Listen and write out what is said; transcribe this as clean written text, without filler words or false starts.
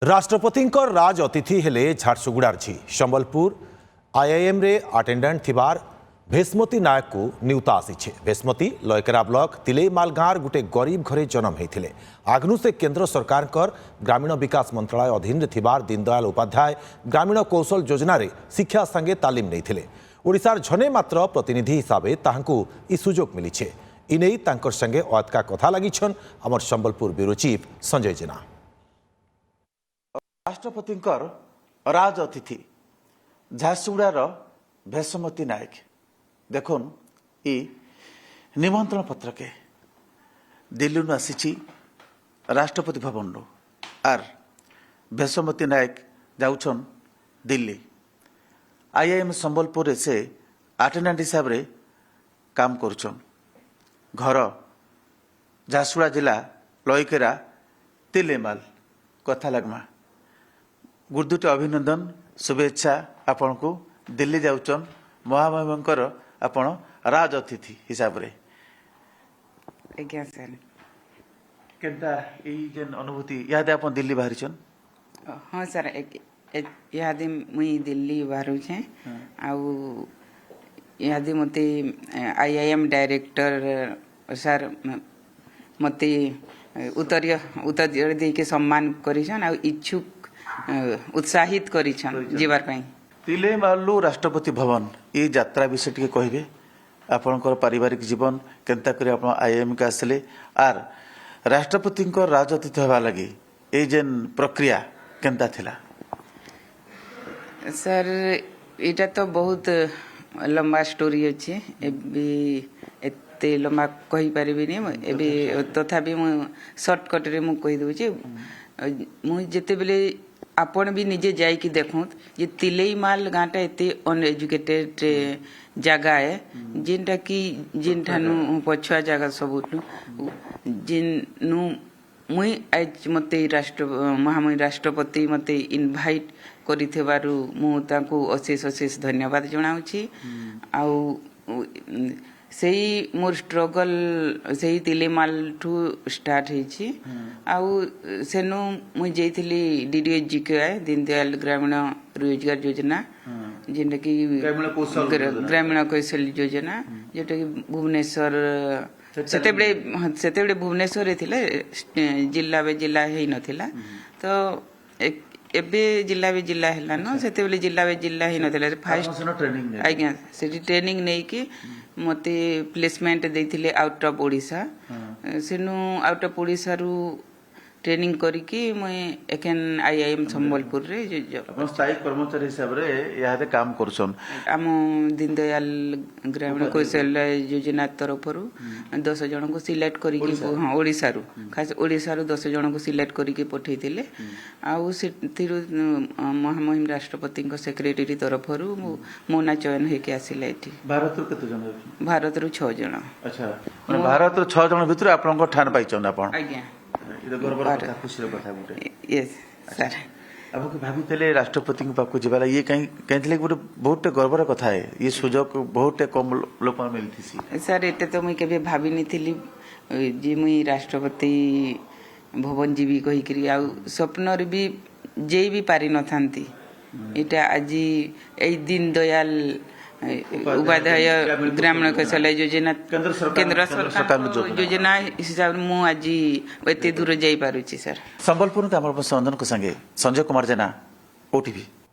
राष्ट्रपति राज अतिथि हेले झारसुगुड़ार झी संबलपुर आईआईएम रे अटेंडेंट थिबार भेस्मती नायक को नियुता आसी। भेस्मती लयकेरा ब्लॉक तिलेमाल गाँव गोटे गरीब घरे जन्म होते आगनु से केंद्र सरकार ग्रामीण विकास मंत्रालय अधीन थिबार दीनदयाल उपाध्याय ग्रामीण कौशल योजना रे शिक्षा संगे तालीम नहीं ओडिशार झने मात्र प्रतिनिधि हिसाब से सुजोग मिली इने संगे अतका कथा लगिछन आमर संबलपुर ब्यूरो चीफ संजय जेना। राष्ट्रपति राज अतिथि झारसुगुड़ार भेषमती नायक देखुन ई निमंत्रण पत्र के दिल्ली नु आसी राष्ट्रपति भवन रू आर भेषमती नायक जाउछन दिल्ली आईआईएम संबलपुर से अटेंडेंट हिसाब रे काम करुछन। घर झारसुगुड़ा जिला लयकेरा तिलेमाल कथा लगमा गुर्दुटे अभिनंदन शुभेच्छा आपण को दिल्ली जाउचन महामहिमंकर आपण राज अतिथि हिसाब रे आज्ञा सर केनता ई जेन अनुभूति याद आपण दिल्ली बाहरिछन। हाँ सर याद मुई दिल्ली बाहरु छे आउ याद मते आईआईएम डायरेक्टर सर मते उत्तर दे के सम्मान करिछन आ इच्छुक उत्साहित करिछन जीवार पई। तिलेमालू राष्ट्रपति भवन ये यात्रा विषय टिके कहिबे आपनकर पारिवारिक जीवन केनता करी आपण आईएम के आसले आर राष्ट्रपति राज अतिथि हवा लगी ए जेन प्रक्रिया केनता थिला। सर इटा तो बहुत लंबा स्टोरी अच्छे एते लंबा कही पारिबिनी एबे तथापि मु शॉर्टकट रे मु कहि दउची मु जेते बेले आपण भी निजे जाई कि देखूं ये तिलेमाल गाँटा एते अनएजुकेटेड जगह है जिनटा कि जिनठानु पछुआ जगह सब जिनु मुई आज मते महामहिम राष्ट्रपति मते इनवाइट करिथेबारु मु तांको अशेष धन्यवाद जनाउछि। आउ सेही मोर स्ट्रगल सेही तिलेमाल ठू स्टार्ट हेछि आउ सेनु मुई जेइथिली डीडीएजीकेआई दीनदयाल ग्रामीण रोजगार योजना जेंटा कि ग्रामीण कौशल योजना जेटा कि भुवनेश्वर सेते भुवनेश्वर रे थिले जिला बे जिला हेई नथिला तो एबे जिला बे जिला हैला न सेते बेले जिला बे जिला हेई नथिला फास्ट आज्ञा सेठी ट्रेनिंग नै कि मते प्लेसमेंट देथिले आउट ऑफ ओडिशा सेनु आउट ऑफ ओडिशा रु ट्रेनिंग करिकी मैं एखन आईआईएम संबलपुर रे अपन स्थायी कर्मचारी हिसाब रे यादे काम करछन। आम दीनदयाल ग्रामीण कौशल योजना तरफरु 10 जन को सिलेक्ट करिकी हां ओडिशा रु खास ओडिशा रु 10 जन को सिलेक्ट करिकी पठैतिले आउ सेथिरु महामहिम राष्ट्रपति को सेक्रेटरी तरफरु मोना चयन हेके आसिले एठी। भारत रु कते जन? भारत रु 6 जन। अच्छा माने भारत रु 6 जन भितर आपन को ठान पाइछन आपण? आज्ञा गर्व कथा खुशी कथा गुटे यस सर अब भाभी राष्ट्रपति पाक जीवाला ये कहीं गोटे बहुत गर्वर कथा है ये सुजोग बहुत कम लोक मिलती सर एटे तो मुई केबे भाभी नी जी मुई राष्ट्रपति भवन जीवी कही करी आ स्वप्न रे भी जे भी पारी न थांती एटा आज ए दिन दयाल उपाध्याय ग्रामीण कौशल योजना केंद्र सरकार योजना हिसाब मु आज एते दूर जाई पारुची सर। संबलपुर संजन को संगे संजय कुमार जेना ओटीवी।